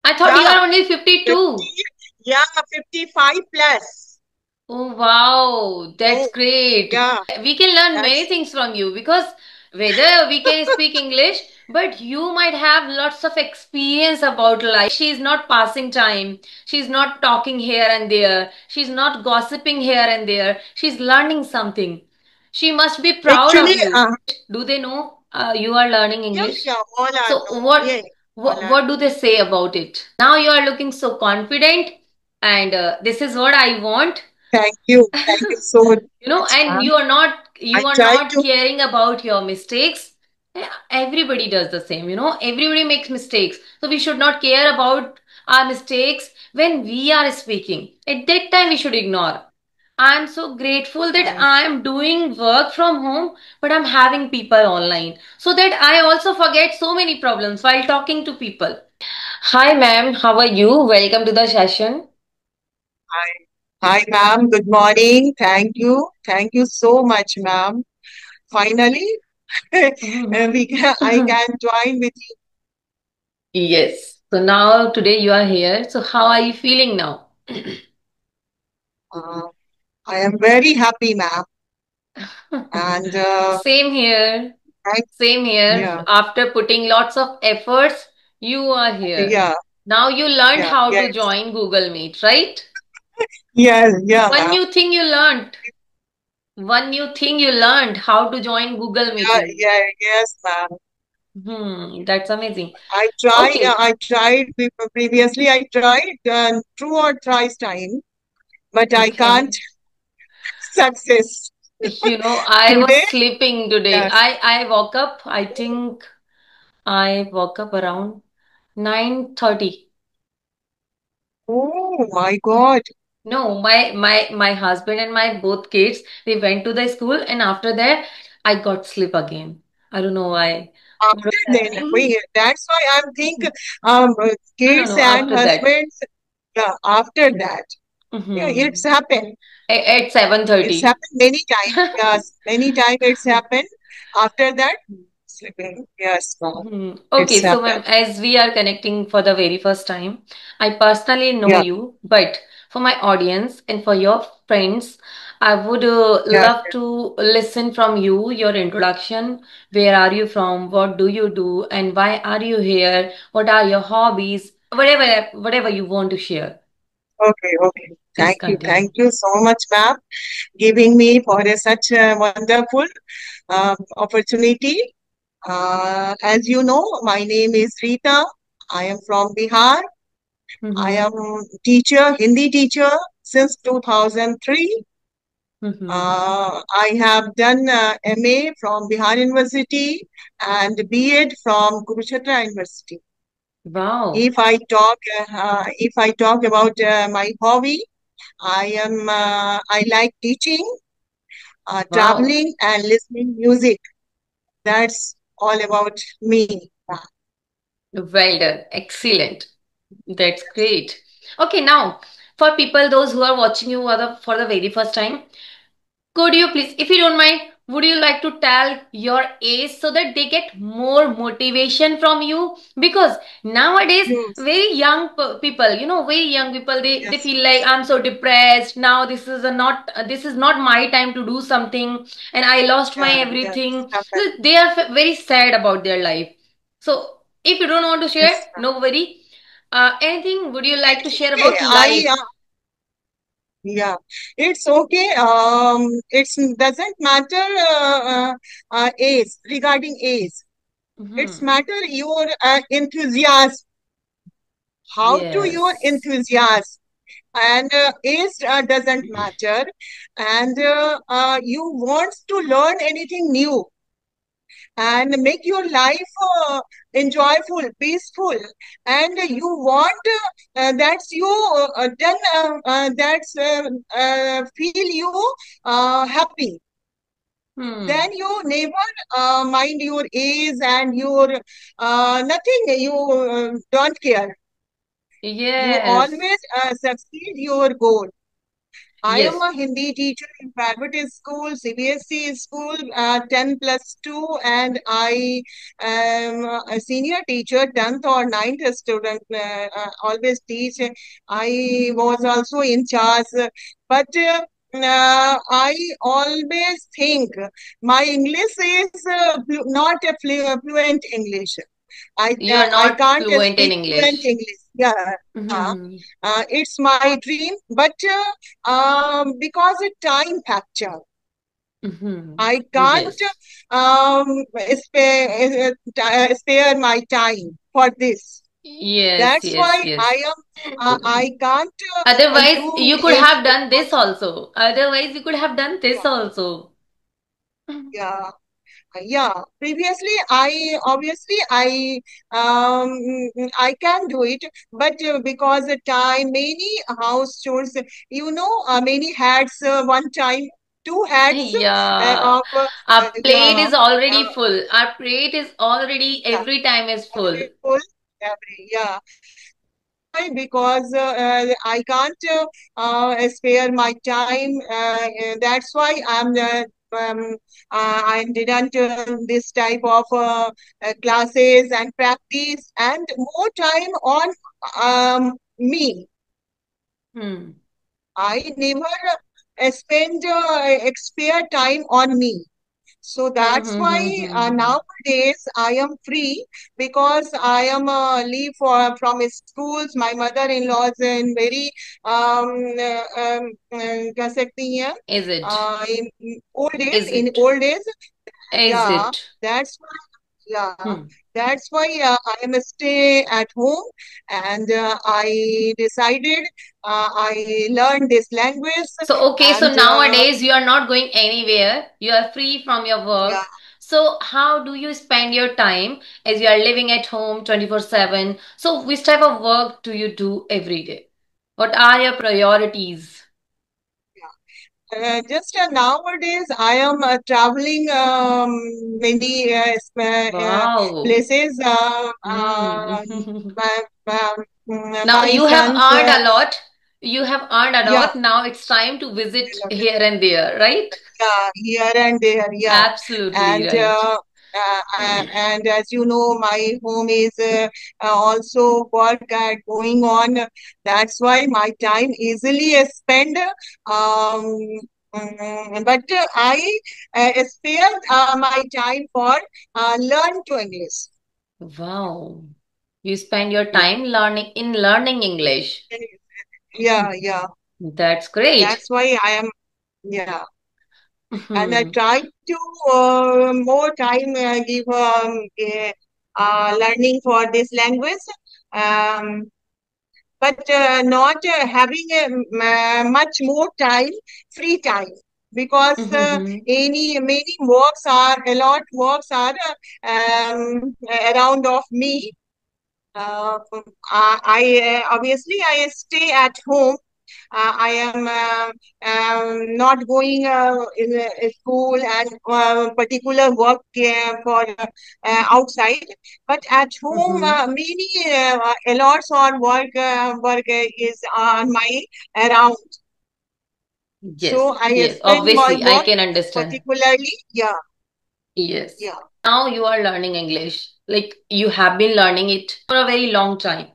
I thought you Yeah, are only 50, 52. yeah, 55 plus. Oh, wow, that's Oh, great. yeah, We can learn many that's things from you because whether we can speak English, but you might have lots of experience about life. She's not passing time. She's not talking here and there. She's not gossiping here and there. She's learning something. She must be proud actually, of you. Do they know you are learning yeah, English? yeah, all I So know. what Yeah, all what I what do they say about it? Now you are looking so confident, and this is what I want. thank you. Thank you so much, And ma'am. you I are try not to, caring about your mistakes. Yeah, everybody does the same. Everybody makes mistakes, so we should not care about our mistakes when we are speaking. At that time we should ignore. I'm so grateful that right. I'm doing work from home, but I'm having people online so that I also forget so many problems while talking to people. Hi ma'am, how are you? Welcome to the session. Hi, hi, ma'am. Good morning. Thank you. Thank you so much, ma'am. Finally, I can join with you. Yes. So now today you are here. So how are you feeling now? Uh, I am very happy, ma'am. And Same here. thank, Same here. yeah, After putting lots of efforts, you are here. yeah, Now you learned yeah, how to yes, join Google Meet, right? yes, yeah, One ma'am. new thing you learned. One new thing you learned how to join Google Yeah, meeting. yeah, yes, ma'am. That's amazing. Yeah, Okay. I tried previously. I tried two or thrice time, but I can't Okay. success. I was Today, sleeping today. yes. I woke up, I think I woke up around 9:30. Oh my God. No, my husband and my both kids, they went to the school, and after that I got sleep again. I don't know why. What was After then, happening? we, that's why I'm think No, no, kids no. and After that. husbands. Yeah, after that, yeah, Mm-hmm. it's happened. At It's 7:30. happened many times. Yes, many times it's happened. After that, sleeping. Yes, ma'am. Okay, It's so happened. ma'am, as we are connecting for the very first time, I personally know Yeah, you, but for my audience and for your friends, I would yeah. love to listen from you, your introduction. Where are you from? What do you do? And why are you here? What are your hobbies? Whatever you want to share. Okay, okay. Please continue. Thank you so much, ma'am, giving me for such a wonderful opportunity. As you know, my name is Rita. I am from Bihar. I am Mm-hmm. teacher, Hindi teacher since 2003. Mm-hmm. I have done MA from Bihar University and B.Ed from Kurukshetra University. Wow. If I talk about my hobby, I like teaching, Wow. traveling, and listening music. That's all about me. Well done. Excellent. That's great. Okay, now for people those who are watching you for the very first time, could you please, if you don't mind, would you like to tell your age so that they get more motivation from you? Because nowadays, Yes, very young people, very young people, they yes, feel like I'm so depressed now. This is not my time to do something, and I lost my yeah, yes, everything. happen. So they are very sad about their life. So if you don't want to share, Yes, no worry. Anything would you like to it's share okay. about life? Yeah, it's okay. It doesn't matter age regarding age. It's Hmm. matter your enthusiasm. How to your Yes. enthusiasm and age doesn't matter. And you want to learn anything new and make your life enjoyable, peaceful, and you want that's you done that's feel you happy. Hmm. Then you never mind your age and your nothing. You don't care. You Yes. always succeed your goal. I am Yes. a Hindi teacher in private school, CBSE school, 10 plus 2, and I am a senior teacher, 10th or ninth student, always teach. I was also in charge, but I always think my English is not a fluent English. You are I not can't fluent in speak fluent English. English. Yeah, uh, Mhm. it's my dream, but because of time factor, Mhm. I can't Yes. spare my time for this. Yes, That's yes, why yes. I can't Otherwise, do you could it have done this because also. Otherwise, you could have done this yeah, also. yeah. Yeah, previously um I can do it, but because the time many house chores, many hats one time, two hats Yeah. of Our plate yeah, is already uh, full. Our plate is already yeah, every time is full. already full. Yeah, why? Because I can't spare my time. That's why um, I didn't this type of classes and practice and more time on me. Hmm. I never spend spare time on me. So Hmm, that's hmm, why hmm, hmm. nowadays I am free because I am leave from schools. My mother-in-law is in very क्या सकती हैं Is it? in old days. Is In it? old days, Is yeah, it? that's why. Yeah, Hmm. that's why I am stay at home, and I decided I learned this language, So, okay, so and nowadays you are not going anywhere. You are free from your yeah. work. So, how do you spend your time as you are living at home 24/7? So, which type of work do you do every day? What are your priorities? Just nowadays, I am traveling many Wow. places. Hmm. My, Now my you have son's earned a lot. You have earned a yeah, lot. Now it's time to visit here and there, right? yeah, here and there, yeah, Absolutely and right. and as you know, my home is also work at going on. That's why my time easily is spent. Um, but I spare my time for learn to English. Wow. You spend your Yeah, time learning English. yeah, yeah. That's great. That's why I am. Yeah, and I Hmm. try to more time give learning for this language, um, but not having much more time, free time, because Hmm. any many works are a lot works are around of me. Uh, obviously I stay at home. I am not going in a school and particular work for outside, but at home Hmm. many lots or work is on my around. Yes, So I yes. spend my Obviously, I work can understand. particularly. Yeah, Yes. yeah. Now you are learning English. Like you have been learning it for a very long time.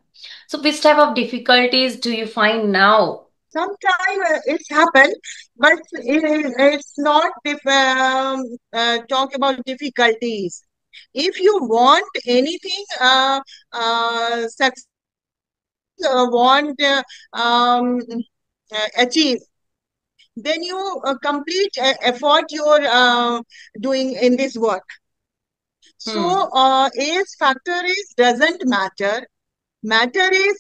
So which type of difficulties do you find now? Sometimes it's happened, but it's not talk about difficulties. If you want anything success, want achieve, then you complete effort you're doing in this work. So Hmm. age factor is doesn't matter. Matter is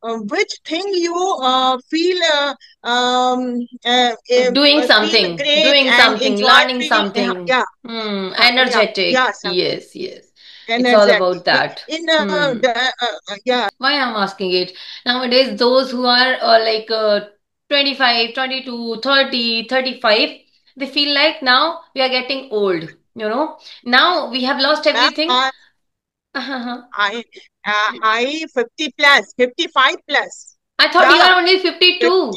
which thing you feel great Doing and something, enjoy learning feeling. something. Yeah, Hmm. yeah, Energetic. yeah, something Yes, yes. It's all about energetic. that. In Hmm. yeah, Why I'm asking it? Nowadays, those who are 25, 22, 30, 35, they feel like now we are getting old. Now we have lost ma'am, everything. I, I 50 plus, 55 plus. I thought you Yeah, are only 50. 52.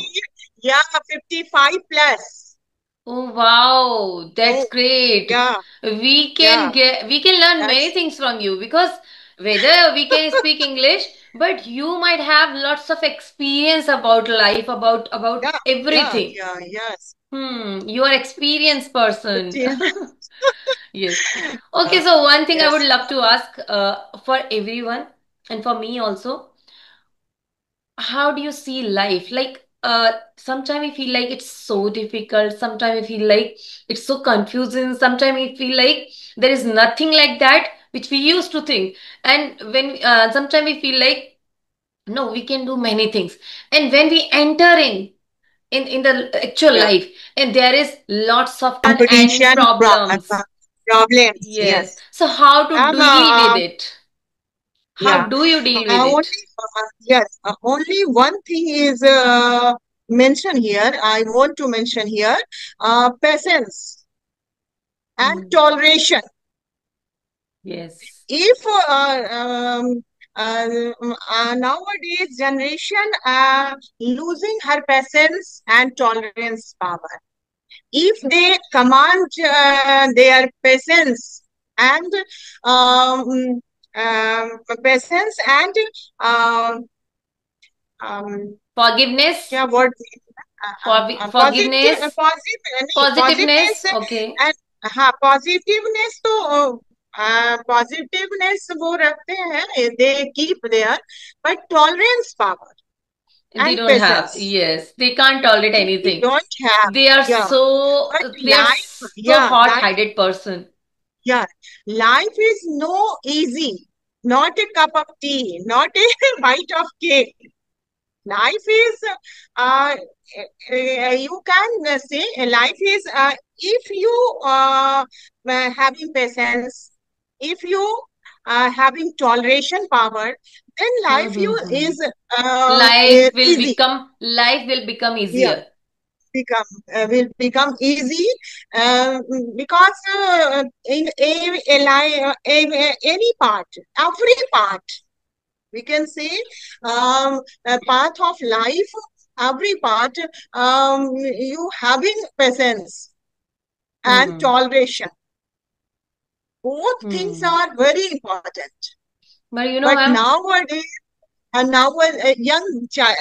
Yeah, 55 plus. Oh wow, that's Oh, great. yeah, yeah. We can learn many That's things from you because whether we can speak English, but you might have lots of experience about life, about yeah, yeah, everything. yeah, yes. You are experienced person. Yeah. Yes. Okay, so one thing I would Yes. love to ask for everyone and for me also, how do you see life? Like, sometimes we feel like it's so difficult. Sometimes we feel like it's so confusing. Sometimes we feel like there is nothing like that which we used to think. And when sometimes we feel like no, we can do many things. And when we enter in the actual Yeah. life, and there is lots of unending Competition, problems. problems. Yes. Yes. So how to Um, deal with uh, it? How yeah. do you deal with Only, it? yes. Only one thing is mentioned here. I want to mention here patience and Hmm. toleration. Yes. If nowadays generation losing her patience and tolerance power, if they command their patience and um, patience and um, um, Forgiveness. yeah, what positive Forgiveness. नहीं, Positiveness. positiveness Okay. and हाँ positiveness तो positiveness वो रखते हैं they keep there but tolerance power They and don't have. patience Yes. They can't tolerate they anything. don't have. They are Yeah, so but they are life, so yeah, hot-headed person. yeah, life is no easy, not a cup of tea, not a bite of cake. Life is, you can say, life is if you having patience, if you having toleration power, then life you Mm-hmm. is easy. Life will become Yeah, easier. become will become easy because in any part, every part, we can say a path of life, every part, you having patience and Hmm. toleration. Both things Hmm. are very important. But you know, But ma'am, nowadays, and now a young chap,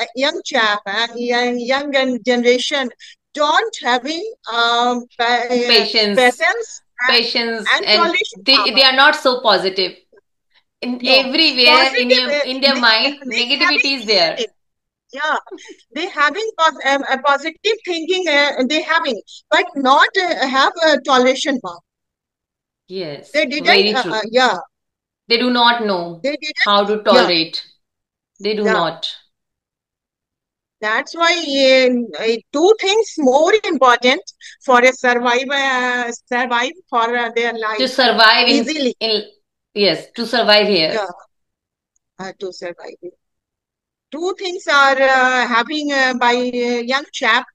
young generation don't having patience, patience patience, and and toleration they power. are not so positive. In No, everywhere positive. in their mind, They having negativity is there. yeah, they having a positive thinking. They having, but not have a toleration power. Yes, They didn't. very true. Yeah, They do not know they didn't. how to Yeah, tolerate. They do yeah. not. That's why two things more important for a survive for their To life survive easily. in yes, to survive here. Yeah, to survive. Two things are having by young chap.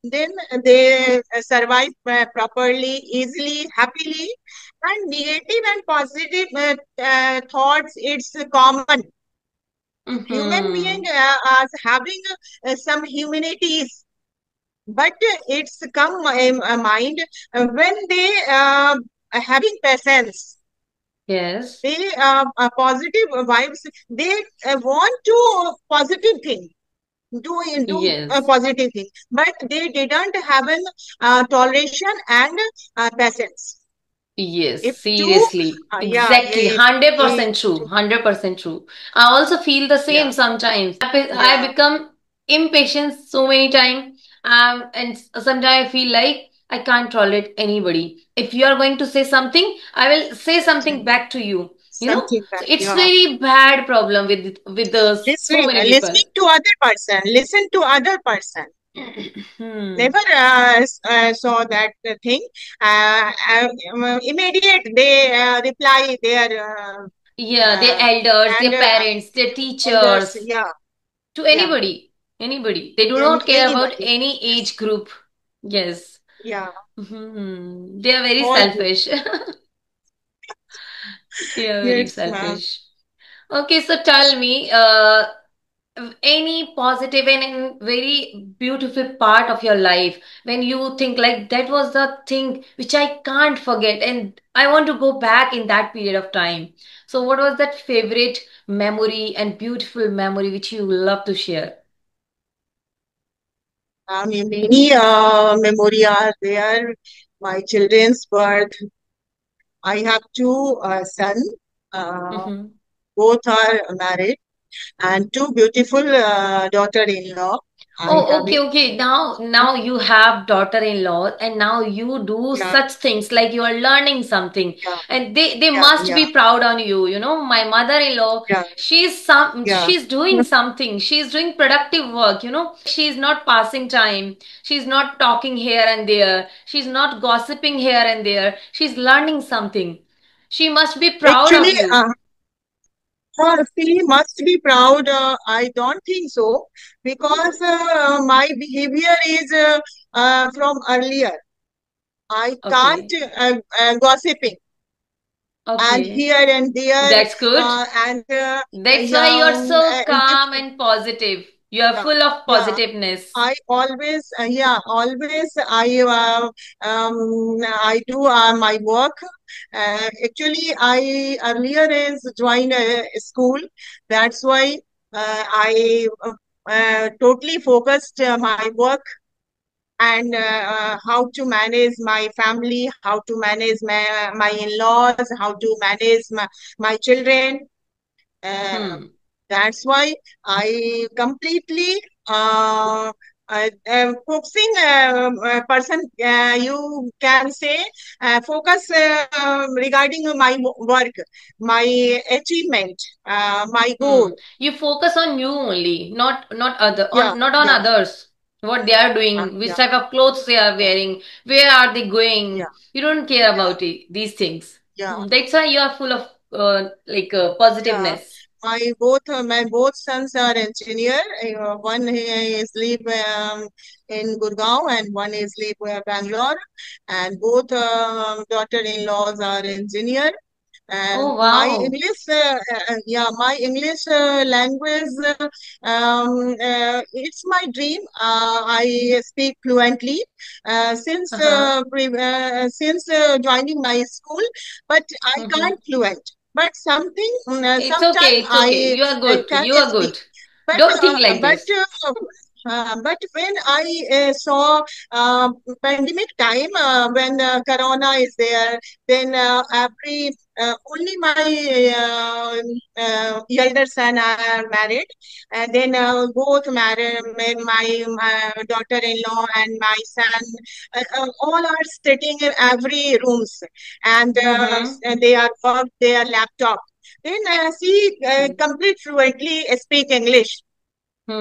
Then they survive properly, easily, happily, and negative and positive thoughts. It's common. Human being Hmm. as having some humanities, but it's come mind when they are having patience, Yes. they positive vibes, they want to positive thing, do a Yes. positive thing, but they didn't have an toleration and patience. Yes, If two, seriously. yeah, Exactly. if 100% true. 100% true. I also feel the yeah, same sometimes. I yeah, become impatient so many times. And sometimes I feel like I can't tolerate anybody. If you are going to say something, I will say something back to you. You know? something So that, it's yeah. very bad problem with the so Listening, many people. listening to other person, listen to other person. Hmm. Never saw that thing. Immediate, they reply their Yeah, their uh, elders, and their parents, their elders. teachers, Yeah, to yeah. anybody. They do not care about Anybody. any age group. Yes. Yeah, They are very all good. selfish. They are very Yes, ma'am. selfish. Okay, so tell me, any positive and very beautiful part of your life when you think like that was the thing which I can't forget and I want to go back in that period of time. So, what was that favorite memory and beautiful memory which you love to share? Many memory are there. My children's birth. I have two sons. Uh, Mm-hmm. both are married, and two beautiful daughter-in-law I Oh, have okay, it. okay. Now you have daughter-in-law, and now you do Yeah, such things like you are learning something, yeah, and they yeah, must yeah, be proud on you. You know, my mother-in-law, yeah, yeah. she's doing something. She's doing productive work. You know, she's not passing time. She's not talking here and there. She's not gossiping here and there. She's learning something. She must be proud Actually, of you. she must be proud. I don't think so because my behavior is from earlier. I can't Okay, gossiping and okay, here and there that's good. and That's why yeah, you're so if calm and positive. You are yeah, full of yeah. positiveness. I always, yeah, always I do my work. Actually, I earlier is joined a school. That's why I totally focused my work and how to manage my family, how to manage my in-laws, how to manage my children. Uh, Hmm. that's why I completely focusing person, you can say, focus regarding my work, my achievement, my Hmm. goal. You focus on you only, Yeah, not on yeah, others. What they are doing, which yeah, type of clothes they are yeah, wearing, where are they yeah, going. You don't care yeah, about these things. yeah. That's why you are full of Yeah, positiveness. my both sons are engineer. One is live in Gurgaon and one is live Bangalore. And both daughter-in-laws are engineer. And Oh wow. my English language, it's my dream. I speak fluently Uh-huh. since joining my school, but I Mm-hmm. can't fluent. But It's sometime okay. It's okay. You are good. can You are speak. good. But Don't think uh, like but this. but when I saw pandemic time, when Corona is there, then every only my elder son are married, and then both married, my daughter-in-law and my son, all are sitting in every rooms, Mm-hmm. and they are work their laptop. Then she complete fluently speak English.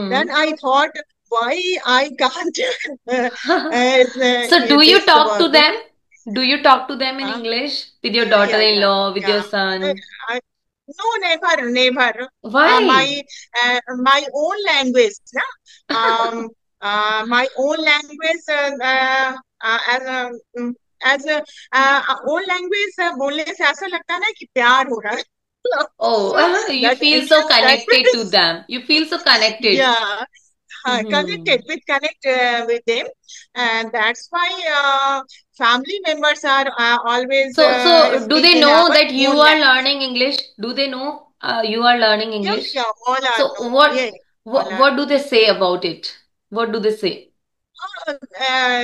Then Hmm. I thought, why I can't So, do you this talk to work? them? Do you talk to them in Uh, English with your yeah, yeah, daughter-in-law, with your yeah. I, son? I, no, never, never. Why? My own language, na? My own language as a own language बोलने से ऐसा लगता है ना कि प्यार हो रहा है. Oh, you That feel so Indian connected to language, them. You feel so connected. yeah. Hmm. Connect with them, and that's why family members are always So, do speak they in know our that you own are language. learning English? Do they know you are learning Yeah, English? yeah, all are So, no, yeah, all are. what do they say about it? What do they say?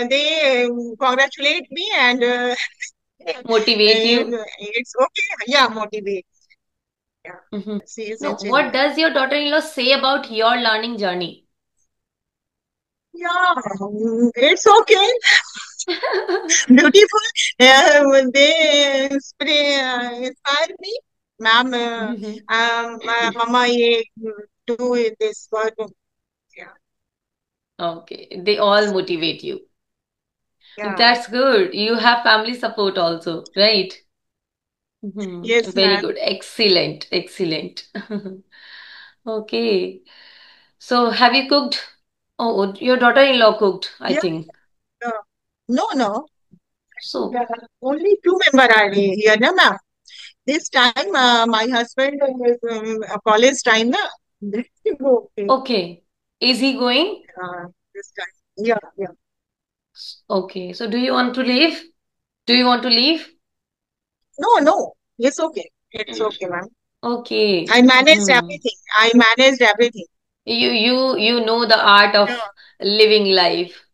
They congratulate me and Motivate you? it's okay. Yeah, motivate. Yeah, Hmm. she is No, what engineer. does your daughter-in-law say about your learning journey? Yeah, it's okay. Beautiful. Inspire me. Ma'am, Mama, ye do this work. Yeah, Okay, they all motivate you. yeah. That's good. You have family support also, right? Yes, Very ma'am. good. Excellent. Excellent. Okay. So, have you cooked? Oh, your daughter-in-law cooked, I Yeah. think. uh, No, no. So, Yeah, only two member are here, na, ma'am. This time, my husband is college time, na. Let him go. Okay. Okay. Is he going? This time. Yeah, yeah. Okay. So do you want to leave? Do you want to leave? No, no. It's okay. It's okay, ma'am. I Okay. managed everything. I managed everything. You know the art Yeah, of living life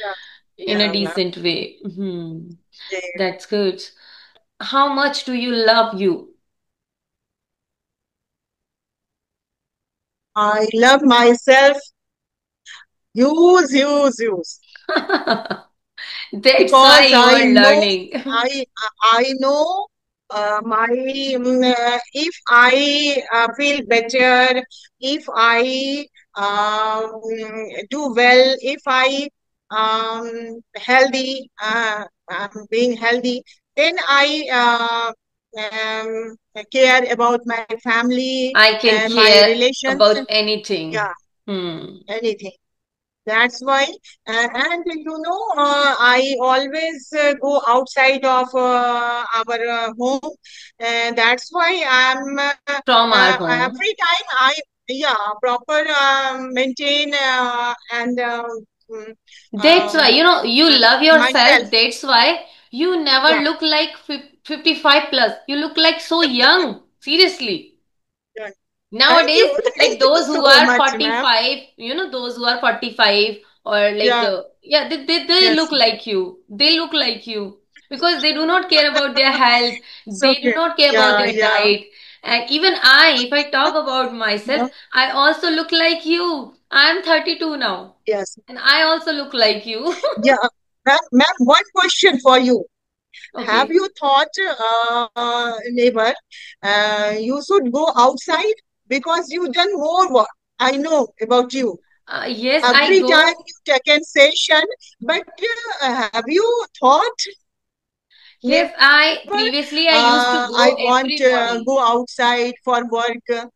yeah, in a yeah, ma'am. decent way. Hmm. Yeah. That's good. How much do you love you? I love myself. Use. That's why Because you are learning. I know my if I feel better, if I do well, if I healthy, being healthy, then I care about my family I can and my care relations. about anything. Yeah, Hmm. anything. That's why, and I always go outside of our home, and that's why From our every home. time yeah, proper maintain and mm, That's why, um, you love myself. yourself. That's why you never Yeah, look like 55 plus. You look like so young. Seriously. yeah. Nowadays, like Thank you those who so are much, ma'am. 45, those who are 45 or like, Yeah, yeah, they look yes, like you. They look like you because they do not care about their health. it's They do okay. not care about Yeah, their yeah, diet. And even if I talk about myself, yeah, I also look like you. I'm 32 now yes, and I also look like you. yeah. Ma'am, one question for you. Have Okay. you thought, neighbor, you should go outside because you done more work? I know about you. Yes, I Every time go. you take a session, but have you thought, Yes, neighbor, I previously I used to I go want every morning go outside for work?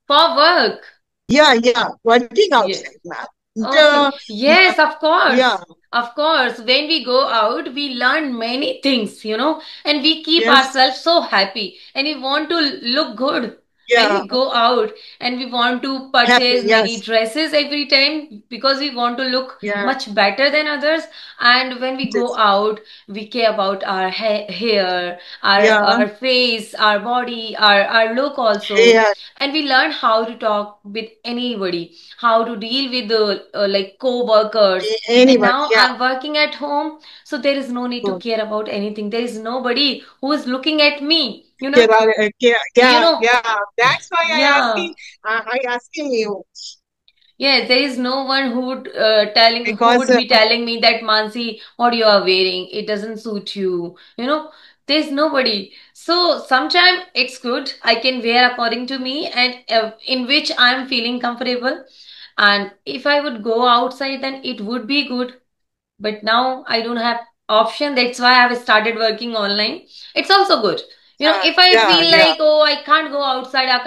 for work. Yeah, yeah, working Yes. outside, ma'am. Okay. Yeah, Yes, of yeah, course. Of course. When we go out, we learn many things, and we keep yes, ourselves so happy and we want to look good when yeah, we go out and we want to happy, purchase many yes, dresses every time because we want to look yeah, much better than others. And when we go yes, out, we care about our hair, our yeah, face, our body, our look also. yeah, And we learn how to talk with anybody, how to deal with the like co-workers. And anybody, now yeah. I'm working at home, so there is no need to Good. care about anything. There is nobody who is looking at me, Okay, yeah, you yeah, know yeah. That's why yeah. I asking you Yes, there is no one who because would be telling me that, Mansi, what you are wearing, it doesn't suit you. There's nobody. So sometimes it's good. I can wear according to me and in which I'm feeling comfortable. And if I would go outside, then it would be good. But now I don't have option. That's why I've started working online. It's also good. If I yeah, feel yeah, like, oh, I can't go outside, I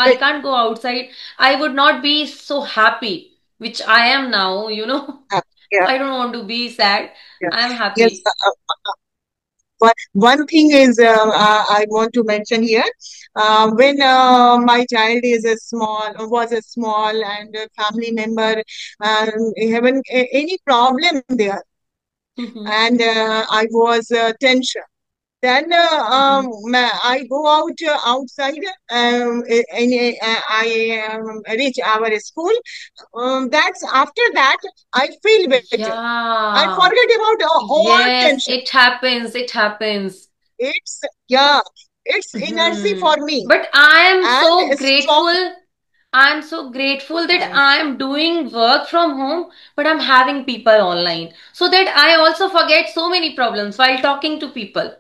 but can't go outside, I would not be so happy, which I am now. yeah, I don't want to be sad. yeah, I'm yes. happy. But one thing is, I want to mention here, when my child is a small, was a small, and a family member, having any problem there, Mhm. and I was tension. Then Mhm. I go out outside and I reach our school. That's after that I feel better. I Yeah. forget about all Yes, tension. it happens. It happens. It's yeah, it's energy Hmm. for me But I am so and strong. grateful. I'm so grateful that Uh, I'm doing work from home, but I'm having people online so that I also forget so many problems while talking to people.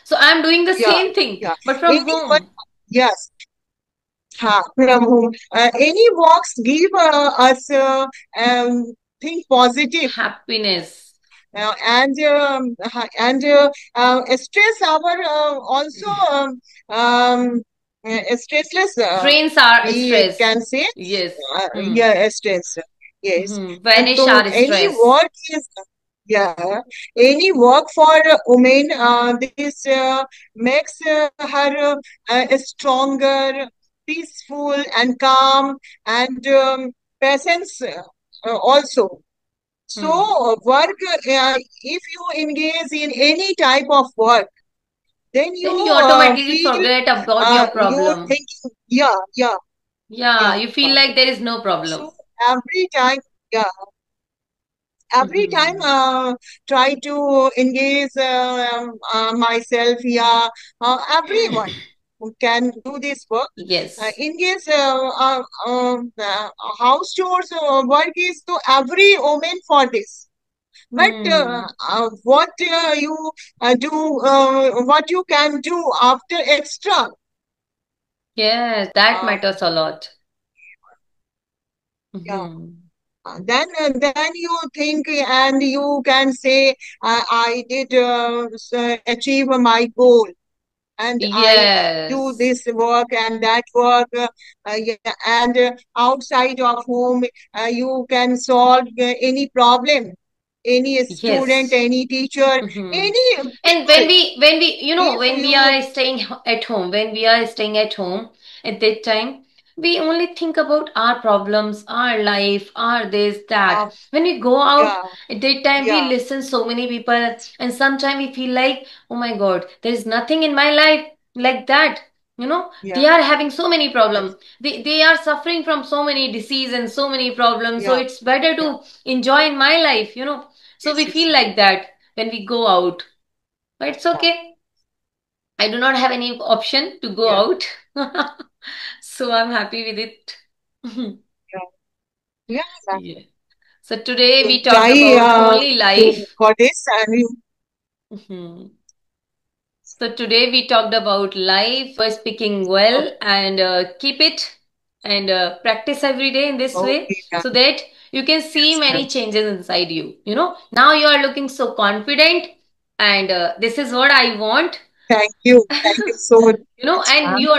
So I'm doing the yeah, same thing, yeah. but from Anyone, home. yes, from home. Any walks give us think positive Happiness and stress our also stressless, drains our we stress. can say, Yes. Hmm. yeah, stress, yes. And Vanish so our any stress. work is, yeah, any work for women, this makes her stronger, peaceful and calm and presence also. So, Hmm. work, if you engage in any type of work, then you Then you automatically feel forget about your you're problem. thinking, yeah, yeah, Yeah, yeah. you feel like there is no So problem. every time, yeah, every time Hmm. try to engage myself, yeah, everyone who can do this work. Yes. Engage house chores work is to every woman for this. But Hmm. what you do, what you can do after extra, Yes, that uh, matters a lot. yeah. Hmm. Then you think and you can say, I did achieve my goal, and I do Yes. this work and that work, yeah, and outside of home, you can solve any problem, any student, Yes. any teacher, Hmm. any And people. If when we you are staying at home, when we are staying at home at that time, we only think about our problems, our life, our this, that. uh, When we go out yeah, at that time, we yeah, listen so many people, and sometimes we feel like, oh my God, there is nothing in my life like that. They yeah, are having so many yes, problems. They are suffering from so many disease and so many problems. So yeah, it's better yeah, to enjoy in my life. So yes, we yes, feel like that when we go out. But it's yeah, okay. I do not have any option to go yeah, out. So I'm happy with it. yeah, yeah. Yeah. So today You we talked try about only to life. for this, and you Mhm. So today we talked about life, speaking well, okay, and keep it and practice every day in this way okay, yeah, so that you can see yes, many ma'am. changes inside you. Now you are looking so confident, and this is what I want. Thank you so much, And ma'am. you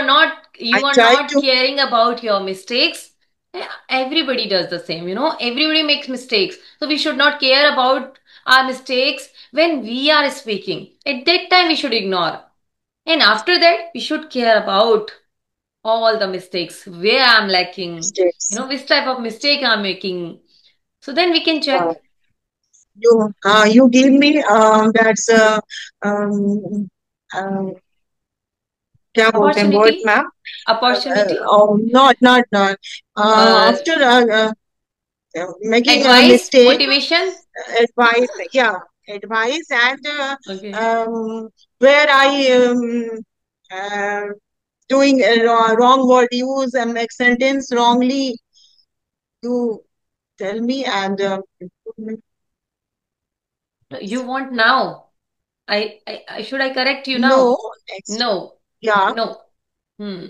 I are try not to caring about your mistakes. Yeah, everybody does the same. Everybody makes mistakes, so we should not care about our mistakes when we are speaking. At that time we should ignore, and after that we should care about all the mistakes, where I'm lacking, mistakes. which type of mistake I'm making, so then we can Uh, check. you give me that's um, uh, क्या बोलते हैं Opportunity. word ma'am? Opportunity. Not uh after making a Advice, mistake, motivation. advice, yeah, advice, and Okay. um, where I uh, doing a wrong word use and make sentence wrongly, you tell me and You want now? Should I correct you no, now? next, No, yeah, no. Hmm.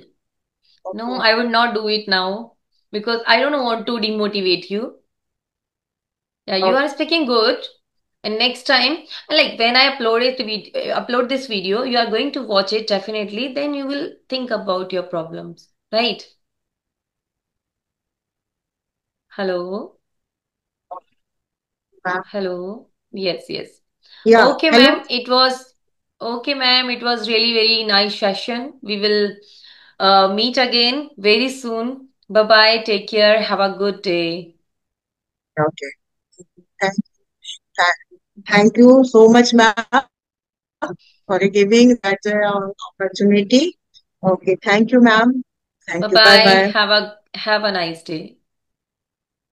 No, okay, I would not do it now because I don't want to demotivate you. Yeah, you okay, are speaking good. And next time, like when I upload this video, you are going to watch it definitely. Then you will think about your problems, right? Hello, ma'am. hello. Yes, yes. Yeah, Okay, hello. ma'am. It was okay, ma'am. It was really very nice session. We will meet again very soon. Bye bye. Take care. Have a good day. Okay. Thank, thank you so much, ma'am, for giving that opportunity. Okay. Thank you, ma'am. Thank Bye you. Bye bye. bye. Have a nice day.